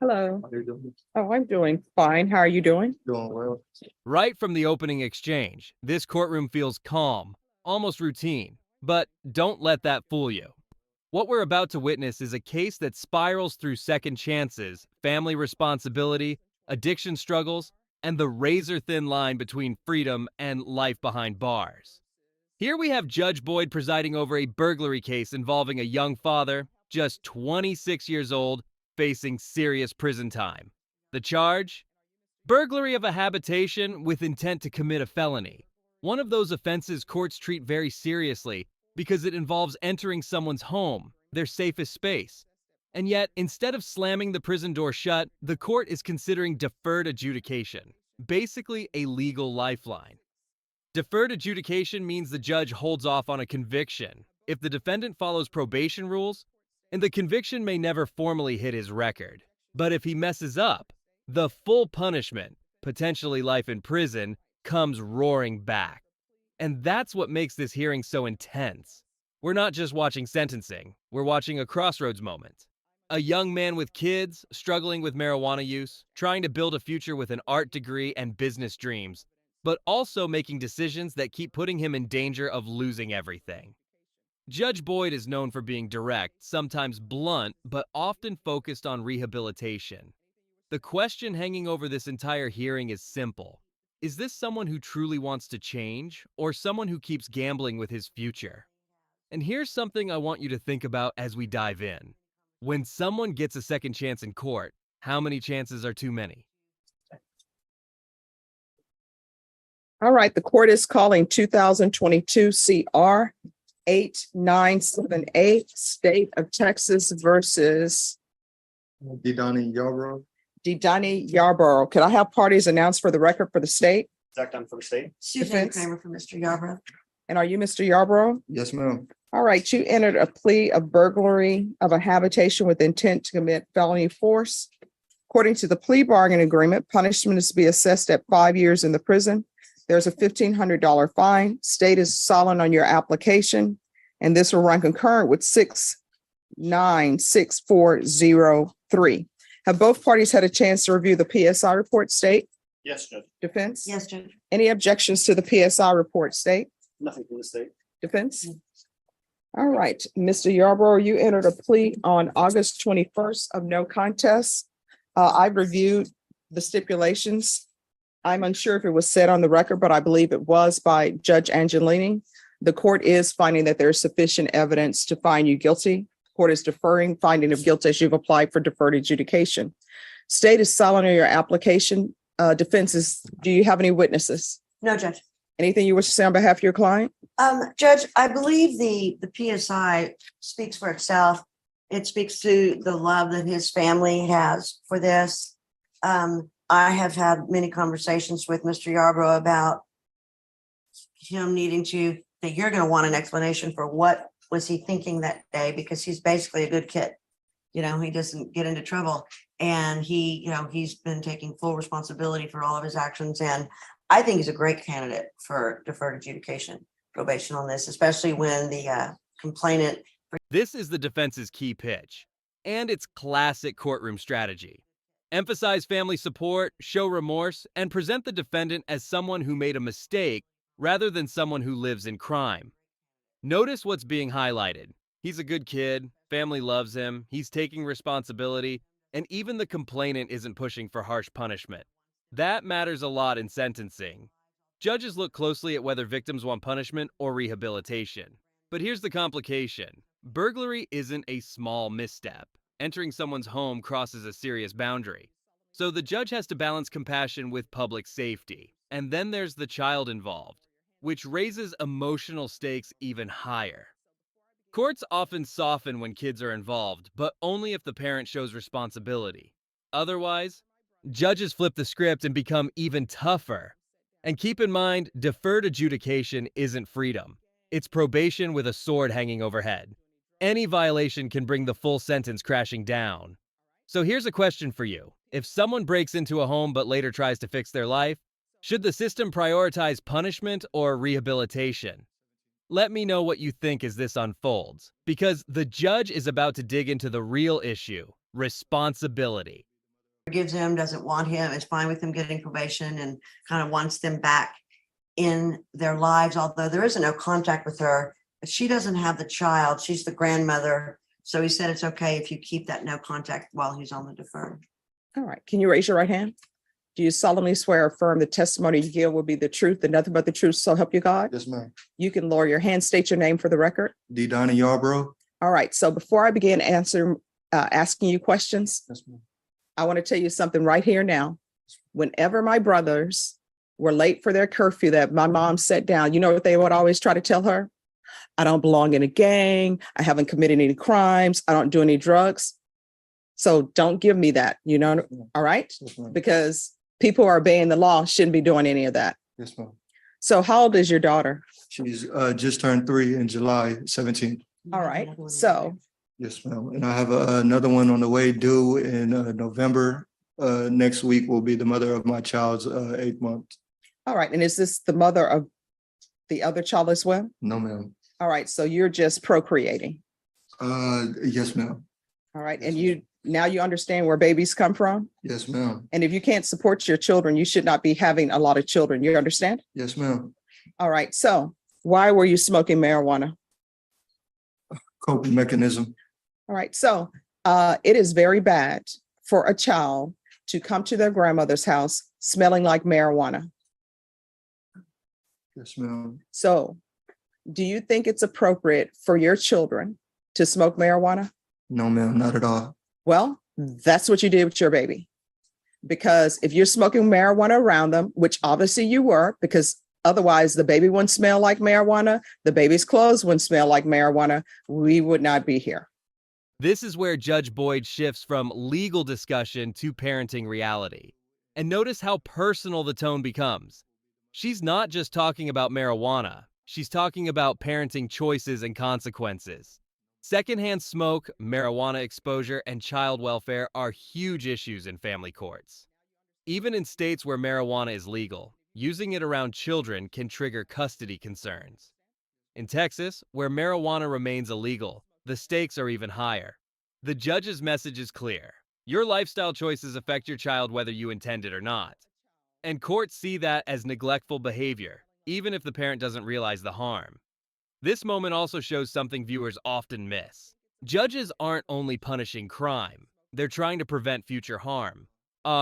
Hello. How you doing? Oh, I'm doing fine. How are you doing? Doing well. Right from the opening exchange, this courtroom feels calm, almost routine. But don't let that fool you. What we're about to witness is a case that spirals through second chances, family responsibility, addiction struggles, and the razor-thin line between freedom and life behind bars. Here we have Judge Boyd presiding over a burglary case involving a young father, just 26 years old, facing serious prison time. The charge? Burglary of a habitation with intent to commit a felony. One of those offenses courts treat very seriously because it involves entering someone's home, their safest space. And yet, instead of slamming the prison door shut, the court is considering deferred adjudication, basically a legal lifeline. Deferred adjudication means the judge holds off on a conviction if the defendant follows probation rules, and the conviction may never formally hit his record. But if he messes up, the full punishment, potentially life in prison, comes roaring back. And that's what makes this hearing so intense. We're not just watching sentencing, we're watching a crossroads moment. A young man with kids, struggling with marijuana use, trying to build a future with an art degree and business dreams, but also making decisions that keep putting him in danger of losing everything. Judge Boyd is known for being direct, sometimes blunt, but often focused on rehabilitation. The question hanging over this entire hearing is simple. Is this someone who truly wants to change, or someone who keeps gambling with his future? And here's something I want you to think about as we dive in. When someone gets a second chance in court, how many chances are too many? All right, the court is calling 2022 CR 8978, State of Texas versus Didani Yarbrough. Didani Yarborough. Could I have parties announced for the record for the state? Zach Dunn for the state. Suzanne Defense. Kramer for Mr. Yarbrough. And are you Mr. Yarborough? Yes, ma'am. All right, you entered a plea of burglary of a habitation with intent to commit felony force. According to the plea bargain agreement, punishment is to be assessed at 5 years in the prison. There's a $1,500 fine. State is silent on your application, and this will run concurrent with 696,403. Have both parties had a chance to review the PSI report, state? Yes, Judge. Defense? Yes, Judge. Any objections to the PSI report, state? Nothing from the state. Defense? All right, Mr. Yarborough, you entered a plea on August 21st of no contest. I reviewed the stipulations. I'm unsure if it was said on the record, but I believe it was by Judge Angelini. The court is finding that there's sufficient evidence to find you guilty. Court is deferring finding of guilt as you've applied for deferred adjudication. State is silent on your application. Defenses, do you have any witnesses? No, Judge. Anything you wish to say on behalf of your client? Judge, I believe the PSI speaks for itself. It speaks to the love that his family has for this. I have had many conversations with Mr. Yarbrough about him needing to, that you're going to want an explanation for what was he thinking that day, because he's basically a good kid. You know, he doesn't get into trouble, and he's been taking full responsibility for all of his actions. And I think he's a great candidate for deferred adjudication probation on this, especially when the complainant. This is the defense's key pitch, and it's classic courtroom strategy. Emphasize family support, show remorse, and present the defendant as someone who made a mistake rather than someone who lives in crime. Notice what's being highlighted. He's a good kid, family loves him, he's taking responsibility, and even the complainant isn't pushing for harsh punishment. That matters a lot in sentencing. Judges look closely at whether victims want punishment or rehabilitation. But here's the complication. Burglary isn't a small misstep. Entering someone's home crosses a serious boundary. So the judge has to balance compassion with public safety. And then there's the child involved, which raises emotional stakes even higher. Courts often soften when kids are involved, but only if the parent shows responsibility. Otherwise, judges flip the script and become even tougher. And keep in mind, deferred adjudication isn't freedom. It's probation with a sword hanging overhead. Any violation can bring the full sentence crashing down. So here's a question for you. If someone breaks into a home but later tries to fix their life, should the system prioritize punishment or rehabilitation? Let me know what you think as this unfolds, because the judge is about to dig into the real issue, responsibility. forgives him, doesn't want him, is fine with him getting probation and kind of wants them back in their lives, although there isn't no contact with her. But she doesn't have the child. She's the grandmother. So he said it's okay if you keep that no contact while he's on the deferred. All right. Can you raise your right hand? Do you solemnly swear or affirm the testimony you give will be the truth and nothing but the truth, so help you God? Yes, ma'am. You can lower your hand, state your name for the record. D. Donnie Yarborough. All right. So before I begin asking you questions, Yes, ma'am. I want to tell you something right here now. Whenever my brothers were late for their curfew that my mom set down, you know what they would always try to tell her? I don't belong in a gang. I haven't committed any crimes. I don't do any drugs. So don't give me that, you know, all right? Yes, ma'am. Because people who are obeying the law shouldn't be doing any of that. Yes, ma'am. So how old is your daughter? She's just turned 3 in July 17th. All right. So, Yes, ma'am. And I have another one on the way due in November. Next week will be the mother of my child's 8th month. all right. And is this the mother of the other child as well? No, ma'am. All right. So you're just procreating. Yes, ma'am. All right. And now you understand where babies come from. Yes, ma'am. And if you can't support your children, you should not be having a lot of children. You understand? Yes, ma'am. All right. So why were you smoking marijuana? Coping mechanism. All right. So it is very bad for a child to come to their grandmother's house smelling like marijuana. Yes, ma'am. So do you think it's appropriate for your children to smoke marijuana? No, ma'am, not at all. Well, that's what you did with your baby. Because if you're smoking marijuana around them, which obviously you were, because otherwise the baby wouldn't smell like marijuana, the baby's clothes wouldn't smell like marijuana, we would not be here. This is where Judge Boyd shifts from legal discussion to parenting reality. And notice how personal the tone becomes. She's not just talking about marijuana. She's talking about parenting choices and consequences. Secondhand smoke, marijuana exposure, and child welfare are huge issues in family courts. Even in states where marijuana is legal, using it around children can trigger custody concerns. In Texas, where marijuana remains illegal, the stakes are even higher. The judge's message is clear. Your lifestyle choices affect your child whether you intend it or not. And courts see that as neglectful behavior, even if the parent doesn't realize the harm. This moment also shows something viewers often miss. Judges aren't only punishing crime, they're trying to prevent future harm.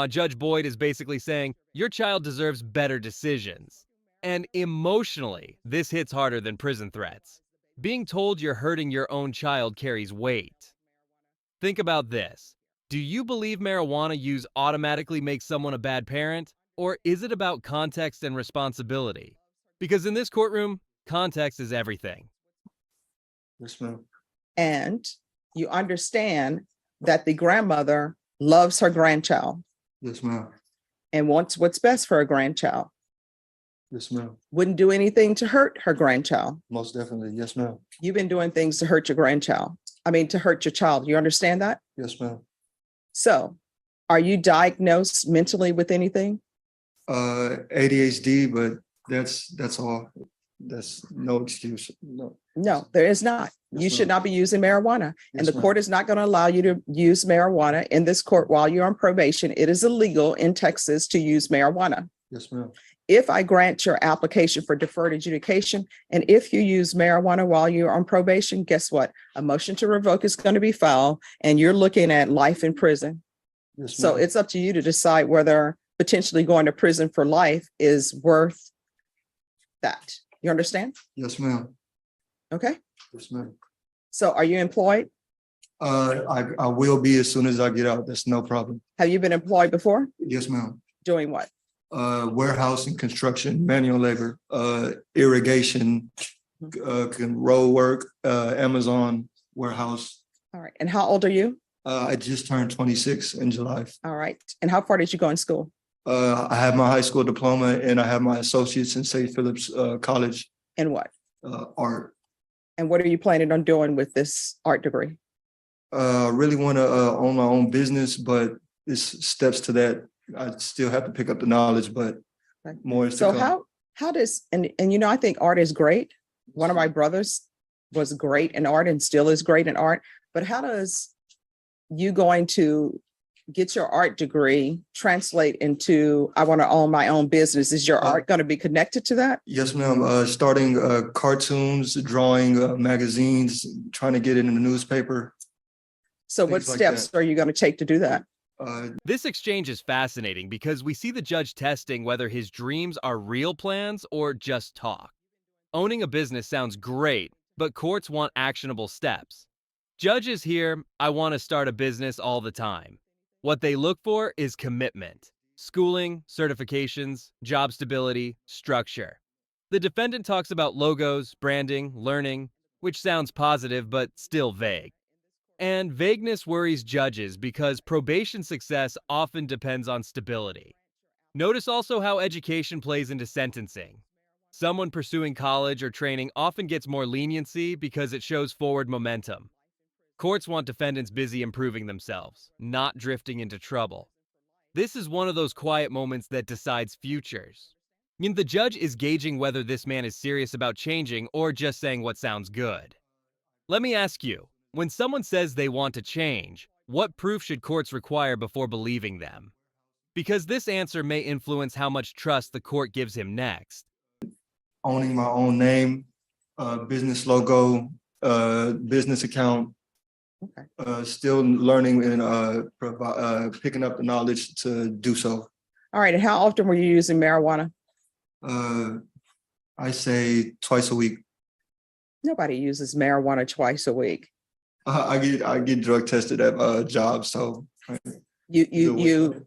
Judge Boyd is basically saying, your child deserves better decisions. And emotionally, this hits harder than prison threats. Being told you're hurting your own child carries weight. Think about this. Do you believe marijuana use automatically makes someone a bad parent? Or is it about context and responsibility? Because in this courtroom, context is everything. Yes, ma'am. And you understand that the grandmother loves her grandchild Yes, ma'am. and wants what's best for her grandchild. Yes, ma'am. Wouldn't do anything to hurt her grandchild. Most definitely. Yes, ma'am. You've been doing things to hurt your grandchild. To hurt your child. You understand that? Yes, ma'am. So are you diagnosed mentally with anything? ADHD, but that's all. That's no excuse. No. No, there is not. You Yes, should ma'am. not be using marijuana. And Yes, the ma'am. court is not going to allow you to use marijuana in this court while you're on probation. It is illegal in Texas to use marijuana. Yes, ma'am. If I grant your application for deferred adjudication, and if you use marijuana while you're on probation, guess what? A motion to revoke is going to be filed and you're looking at life in prison. Yes, So ma'am. it's up to you to decide whether potentially going to prison for life is worth that. You understand? Yes, ma'am. Okay. Yes, ma'am. So are you employed? I will be as soon as I get out. That's no problem. Have you been employed before? Yes, ma'am. Doing what? Warehouse and construction, manual labor, irrigation, road work, Amazon warehouse. All right. And how old are you? I just turned 26 in July. All right. And how far did you go in school? I have my high school diploma and I have my associates in St. Philip's College, And what? art. And what are you planning on doing with this art degree? I really want to own my own business, but it's steps to that. I still have to pick up the knowledge, but Okay. more is to So come. how does, and I think art is great. One of my brothers was great in art and still is great in art, but how does you going to get your art degree translate into, I want to own my own business? Is your art going to be connected to that? Yes, ma'am. Starting cartoons, drawing magazines, trying to get it in the newspaper. So what Things like steps that. are you going to take to do that? This exchange is fascinating because we see the judge testing whether his dreams are real plans or just talk. Owning a business sounds great, but courts want actionable steps. Judges hear, I want to start a business all the time. What they look for is commitment, schooling, certifications, job stability, structure. The defendant talks about logos, branding, learning, which sounds positive but still vague. And vagueness worries judges because probation success often depends on stability. Notice also how education plays into sentencing. Someone pursuing college or training often gets more leniency because it shows forward momentum. Courts want defendants busy improving themselves, not drifting into trouble. This is one of those quiet moments that decides futures. And the judge is gauging whether this man is serious about changing or just saying what sounds good. Let me ask you, when someone says they want to change, what proof should courts require before believing them? Because this answer may influence how much trust the court gives him next. Owning my own name, business logo, business account. Okay. Still learning and picking up the knowledge to do so. All right. And how often were you using marijuana? I say twice a week. Nobody uses marijuana twice a week. I get drug tested at jobs, so You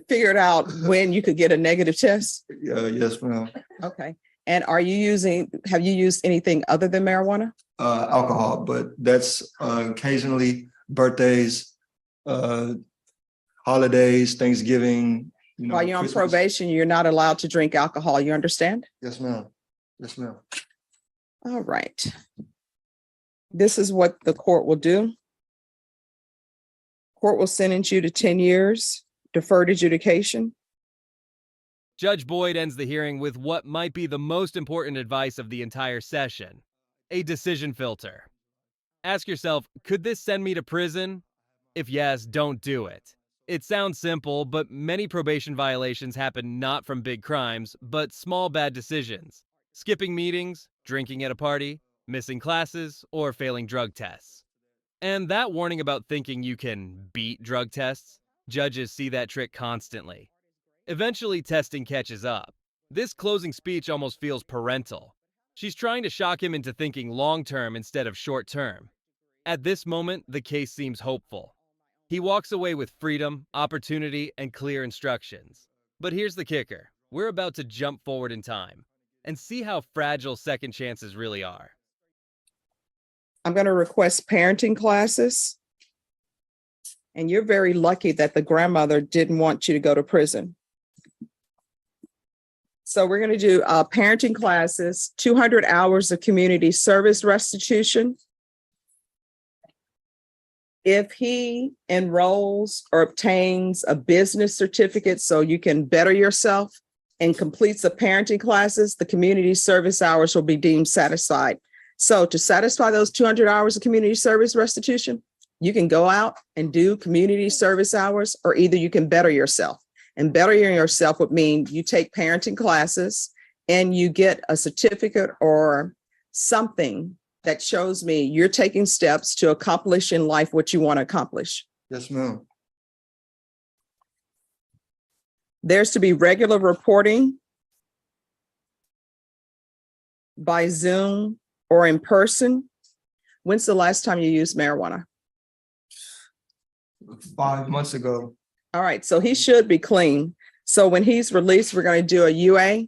figured out when you could get a negative test? yes, ma'am. Okay. And have you used anything other than marijuana? Alcohol, but that's occasionally birthdays, holidays, Thanksgiving. While you're on Christmas. probation, you're not allowed to drink alcohol. You understand? Yes, ma'am. Yes, ma'am. All right. This is what the court will do. Court will sentence you to 10 years, deferred adjudication. Judge Boyd ends the hearing with what might be the most important advice of the entire session: a decision filter. Ask yourself, could this send me to prison? If yes, don't do it. It sounds simple, but many probation violations happen not from big crimes, but small bad decisions. Skipping meetings, drinking at a party, missing classes, or failing drug tests. And that warning about thinking you can beat drug tests, judges see that trick constantly. Eventually, testing catches up. This closing speech almost feels parental. She's trying to shock him into thinking long-term instead of short-term. At this moment, the case seems hopeful. He walks away with freedom, opportunity, and clear instructions. But here's the kicker. We're about to jump forward in time and see how fragile second chances really are. I'm going to request parenting classes. And you're very lucky that the grandmother didn't want you to go to prison. So we're going to do parenting classes, 200 hours of community service restitution. If he enrolls or obtains a business certificate so you can better yourself and completes the parenting classes, the community service hours will be deemed satisfied. So to satisfy those 200 hours of community service restitution, you can go out and do community service hours, or either you can better yourself. And bettering yourself would mean you take parenting classes and you get a certificate or something that shows me you're taking steps to accomplish in life what you want to accomplish. Yes, ma'am. There's to be regular reporting by Zoom or in person. When's the last time you used marijuana? 5 months ago. All right, so he should be clean. So when he's released, we're going to do a UA.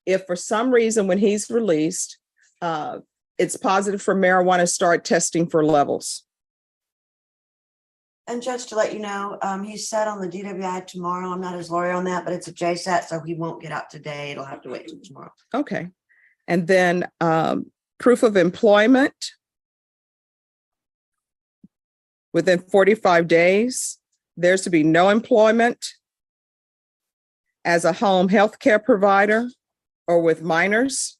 If for some reason when he's released, it's positive for marijuana, start testing for levels. And just to let you know, he's set on the DWI tomorrow. I'm not his lawyer on that, but it's a JSAT, so he won't get out today. It'll have to wait till tomorrow. Okay. And then proof of employment within 45 days. There's to be no employment as a home health care provider or with minors.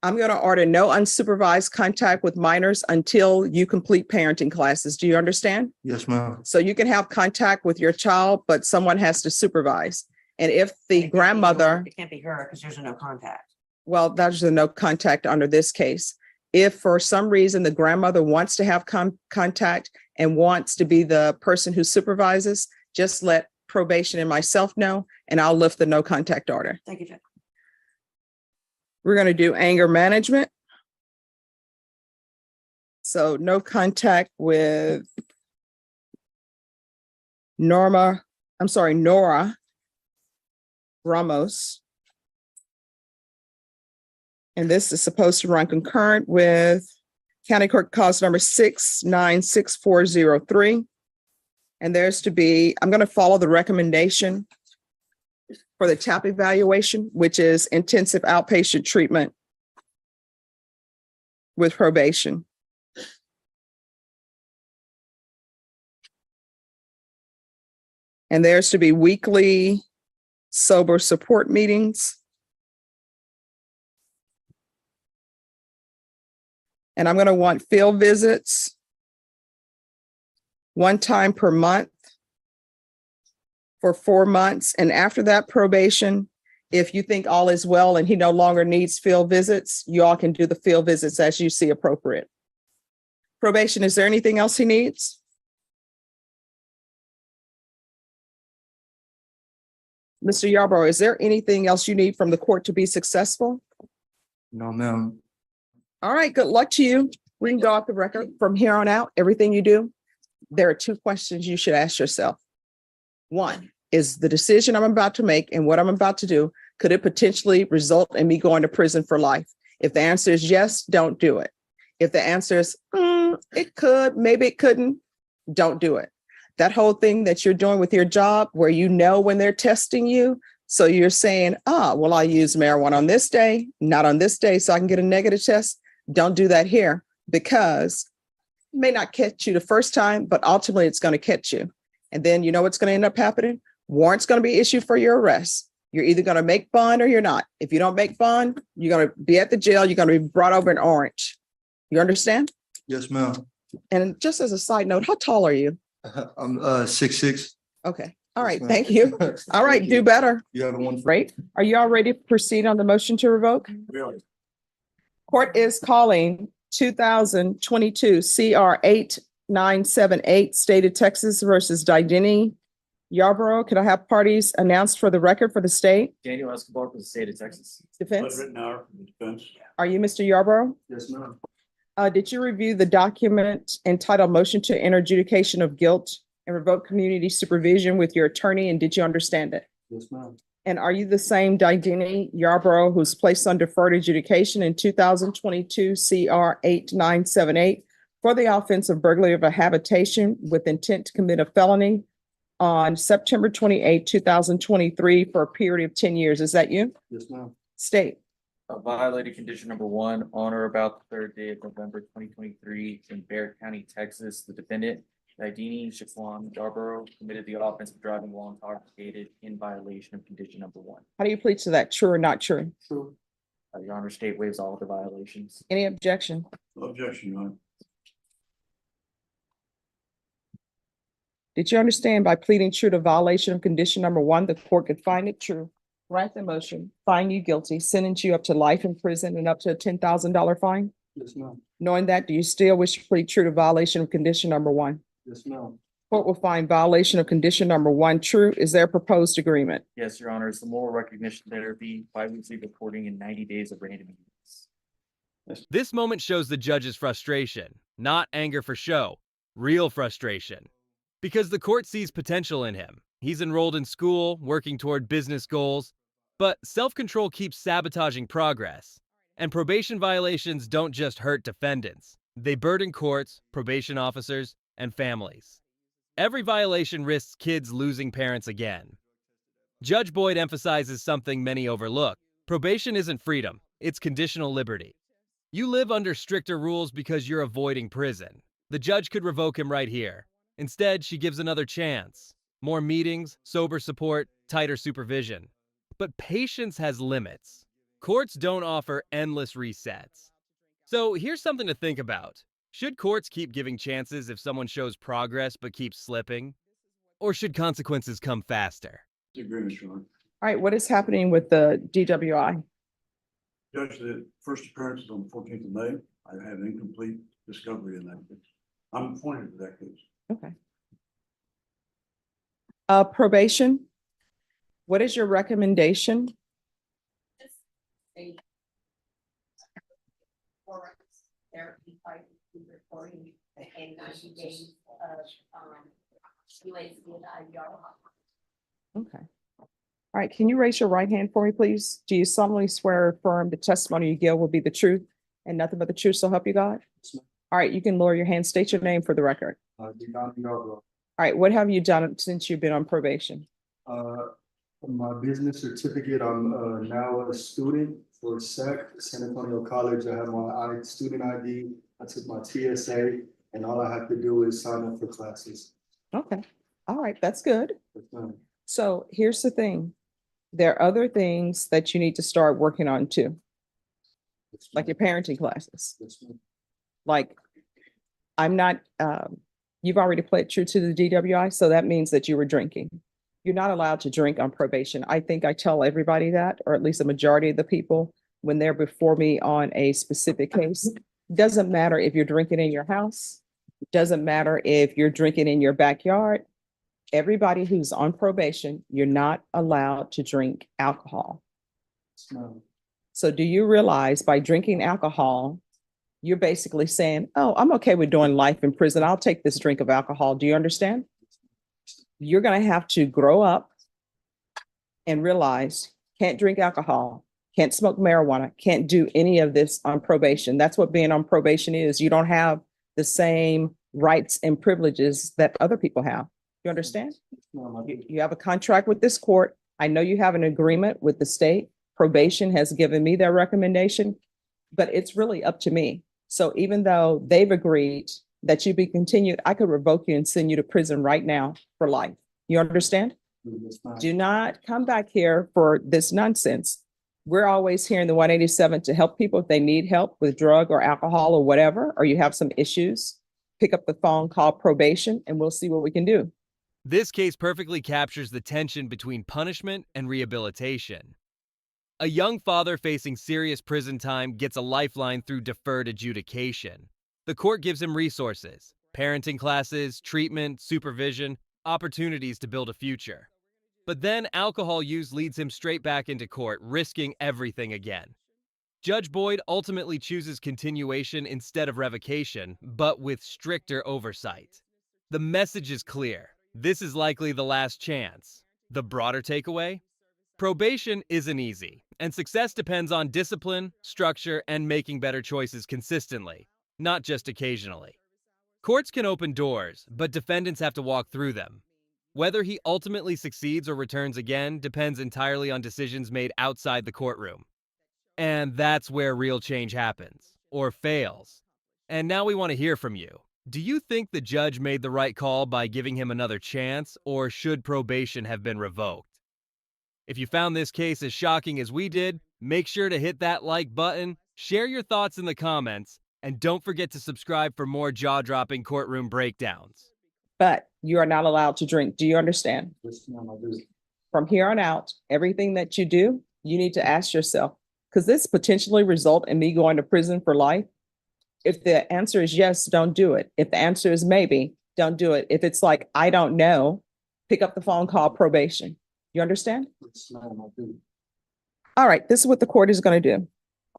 I'm going to order no unsupervised contact with minors until you complete parenting classes. Do you understand? Yes, ma'am. So you can have contact with your child, but someone has to supervise. And if the grandmother, It can't be her because there's a no contact. well, there's a no contact under this case. If for some reason the grandmother wants to have contact and wants to be the person who supervises, just let probation and myself know, and I'll lift the no contact order. Thank you, Judge. We're going to do anger management. So no contact with Nora Ramos. And this is supposed to run concurrent with County Court cause number 696403. And there's to be, I'm going to follow the recommendation for the TAP evaluation, which is intensive outpatient treatment with probation. And there's to be weekly sober support meetings. And I'm going to want field visits one time per month for 4 months. And after that probation, if you think all is well and he no longer needs field visits, you all can do the field visits as you see appropriate. Probation, is there anything else he needs? Mr. Yarborough, is there anything else you need from the court to be successful? No, ma'am. All right, good luck to you. We can go off the record from here on out. Everything you do, there are 2 questions you should ask yourself. One, is the decision I'm about to make and what I'm about to do, could it potentially result in me going to prison for life? If the answer is yes, don't do it. If the answer is, it could, maybe it couldn't, don't do it. That whole thing that you're doing with your job where you know when they're testing you, so you're saying, well, I use marijuana on this day, not on this day, so I can get a negative test. Don't do that here because it may not catch you the first time, but ultimately it's going to catch you. And then you know what's going to end up happening? Warrant's going to be issued for your arrest. You're either going to make bond or you're not. If you don't make bond, you're going to be at the jail. You're going to be brought over in orange. You understand? Yes, ma'am. And just as a side note, how tall are you? I'm 6'6". Okay. All right. Yes, ma'am. Thank you. All right. Thank Do you. better. You have a wonderful. Great. Are you all ready to proceed on the motion to revoke? Really? Court is calling 2022 CR 8978 State of Texas versus Didini Yarborough. Can I have parties announced for the record for the state Daniel Escobar for the state of Texas. defense? Written hour from the defense. Are you Mr. Yarborough? Yes, ma'am. Did you review the document entitled Motion to Enter Adjudication of Guilt and Revoke Community Supervision with your attorney, and did you understand it? Yes, ma'am. And are you the same Didini Yarborough who's placed on deferred adjudication in 2022 CR 8978 for the offense of burglary of a habitation with intent to commit a felony on September 28, 2023 for a period of 10 years? Is that you? Yes, ma'am. State. Violated condition number 1 on or about the 3rd day of November 2023 in Bexar County, Texas. The defendant, Didini Shaquan Yarborough, committed the offense of driving while intoxicated in violation of condition number 1. How do you plead to that? True or not true? True. Your Honor, state waives all of the violations. Any objection? No objection, Your Honor. Did you understand by pleading true to violation of condition number 1, the court could find it true, grant the motion, find you guilty, sentence you up to life in prison and up to a $10,000 fine? Yes, ma'am. Knowing that, do you still wish to plead true to violation of condition number 1? Yes, ma'am. Court will find violation of condition number 1 true. Is there a proposed agreement? Yes, Your Honor, it's the moral recognition that there be bi-weekly reporting in 90 days of random meetings. This moment shows the judge's frustration, not anger for show, real frustration. Because the court sees potential in him. He's enrolled in school, working toward business goals, but self-control keeps sabotaging progress. And probation violations don't just hurt defendants. They burden courts, probation officers, and families. Every violation risks kids losing parents again. Judge Boyd emphasizes something many overlook. Probation isn't freedom, it's conditional liberty. You live under stricter rules because you're avoiding prison. The judge could revoke him right here. Instead, she gives another chance. More meetings, sober support, tighter supervision. But patience has limits. Courts don't offer endless resets. So here's something to think about. Should courts keep giving chances if someone shows progress but keeps slipping? Or should consequences come faster? Agreement, Your Honor. All right, what is happening with the DWI? Judge, the first appearance is on the 14th of May. I have incomplete discovery in that case. I'm appointed to that case. Okay. Probation. What is your recommendation? Therapy by reporting and 90 days of related to the IVR. Okay. All right, can you raise your right hand for me, please? Do you solemnly swear or affirm the testimony you give will be the truth and nothing but the truth, so help you God? All right, you can lower your hand, state your name for the record. Defendant, All right, what have you done since you've been on probation? my business certificate, I'm now a student for San Antonio College. I have my student ID. I took my TSA, and all I have to do is sign up for classes. Okay, all right, that's good. That's fine. So here's the thing. There are other things that you need to start working on too, That's like fine. your parenting classes. That's fine. Like, I'm not, you've already pled true to the DWI, so that means that you were drinking. You're not allowed to drink on probation. I think I tell everybody that, or at least a majority of the people, when they're before me on a specific case. Doesn't matter if you're drinking in your house. Doesn't matter if you're drinking in your backyard. Everybody who's on probation, you're not allowed to drink alcohol. It's not- So do you realize by drinking alcohol, you're basically saying, oh, I'm okay with doing life in prison. I'll take this drink of alcohol. Do you understand? You're going to have to grow up and realize can't drink alcohol, can't smoke marijuana, can't do any of this on probation. That's what being on probation is. You don't have the same rights and privileges that other people have. You understand? it's not my business. You have a contract with this court. I know you have an agreement with the state. Probation has given me their recommendation, but it's really up to me. So even though they've agreed that you be continued, I could revoke you and send you to prison right now for life. You understand? It's fine. Do not come back here for this nonsense. We're always here in the 187 to help people if they need help with drug or alcohol or whatever, or you have some issues. Pick up the phone, call probation, and we'll see what we can do. This case perfectly captures the tension between punishment and rehabilitation. A young father facing serious prison time gets a lifeline through deferred adjudication. The court gives him resources, parenting classes, treatment, supervision, opportunities to build a future. But then alcohol use leads him straight back into court, risking everything again. Judge Boyd ultimately chooses continuation instead of revocation, but with stricter oversight. The message is clear. This is likely the last chance. The broader takeaway? Probation isn't easy, and success depends on discipline, structure, and making better choices consistently, not just occasionally. Courts can open doors, but defendants have to walk through them. Whether he ultimately succeeds or returns again depends entirely on decisions made outside the courtroom. And that's where real change happens, or fails. And now we want to hear from you. Do you think the judge made the right call by giving him another chance, or should probation have been revoked? If you found this case as shocking as we did, make sure to hit that like button, share your thoughts in the comments, and don't forget to subscribe for more jaw-dropping courtroom breakdowns. But you are not allowed to drink. Do you understand? It's not my business. From here on out, everything that you do, you need to ask yourself, could this potentially result in me going to prison for life? If the answer is yes, don't do it. If the answer is maybe, don't do it. If it's like, I don't know, pick up the phone, call probation. You understand? It's not my business. All right, this is what the court is going to do.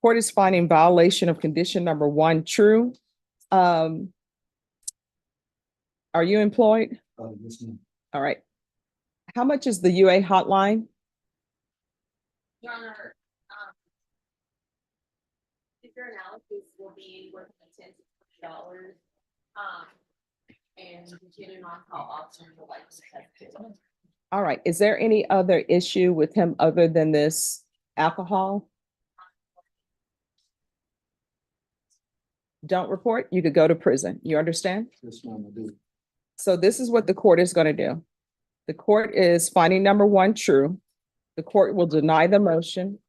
Court is finding violation of condition number 1 true. Are you employed? Yes, ma'am. All right. How much is the UA hotline? Your Honor, your analysis will be worth $10 to $20. And depending on how often you like to test it. All right. Is there any other issue with him other than this alcohol? Don't report, you could go to prison. You understand? It's not my business. So this is what the court is going to do. The court is finding number 1 true. The court will deny the motion.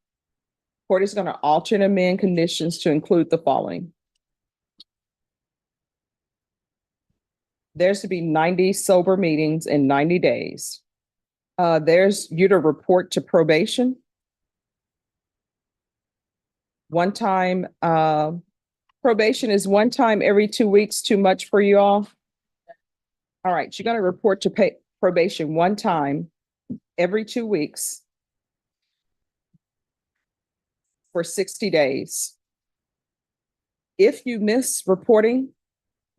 Court is going to alter and amend conditions to include the following. There's to be 90 sober meetings in 90 days. There's you to report to probation. One time, probation is one time every 2 weeks too much for you all? All right, you're gonna report to probation one time every 2 weeks for 60 days. If you miss reporting,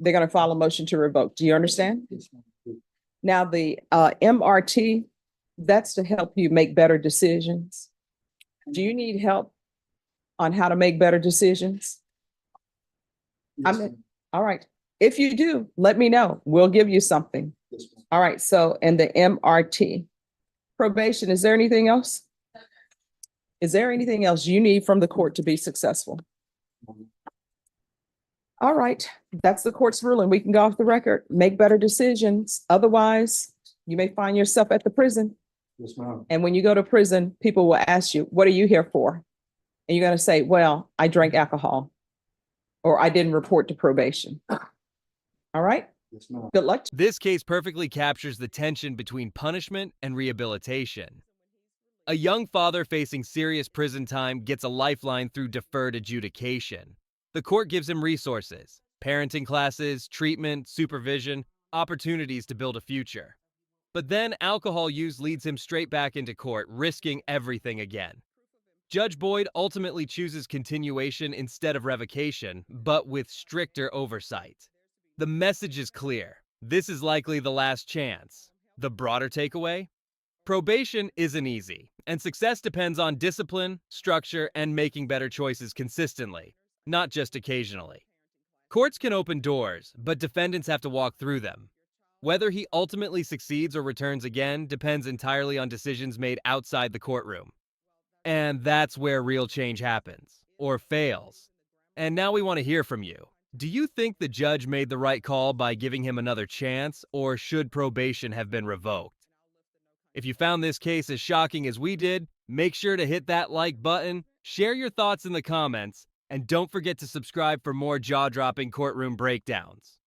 they're gonna file a motion to revoke. Do you understand? Yes, ma'am. Now, the MRT, that's to help you make better decisions. Do you need help on how to make better decisions? Yes, I'm- ma'am. All right. If you do, let me know. We'll give you something. Yes, ma'am. All right. So, and the MRT. Probation, is there anything else? Is there anything else you need from the court to be successful? All right. That's the court's ruling. We can go off the record, make better decisions. Otherwise, you may find yourself at the prison. Yes, ma'am. And when you go to prison, people will ask you, what are you here for? And you're going to say, well, I drank alcohol or I didn't report to probation. All right. Yes, ma'am. Good luck. This case perfectly captures the tension between punishment and rehabilitation. A young father facing serious prison time gets a lifeline through deferred adjudication. The court gives him resources, parenting classes, treatment, supervision, opportunities to build a future. But then alcohol use leads him straight back into court, risking everything again. Judge Boyd ultimately chooses continuation instead of revocation, but with stricter oversight. The message is clear. This is likely the last chance. The broader takeaway? Probation isn't easy, and success depends on discipline, structure, and making better choices consistently, not just occasionally. Courts can open doors, but defendants have to walk through them. Whether he ultimately succeeds or returns again depends entirely on decisions made outside the courtroom. And that's where real change happens, or fails. And now we want to hear from you. Do you think the judge made the right call by giving him another chance, or should probation have been revoked? If you found this case as shocking as we did, make sure to hit that like button, share your thoughts in the comments, and don't forget to subscribe for more jaw-dropping courtroom breakdowns.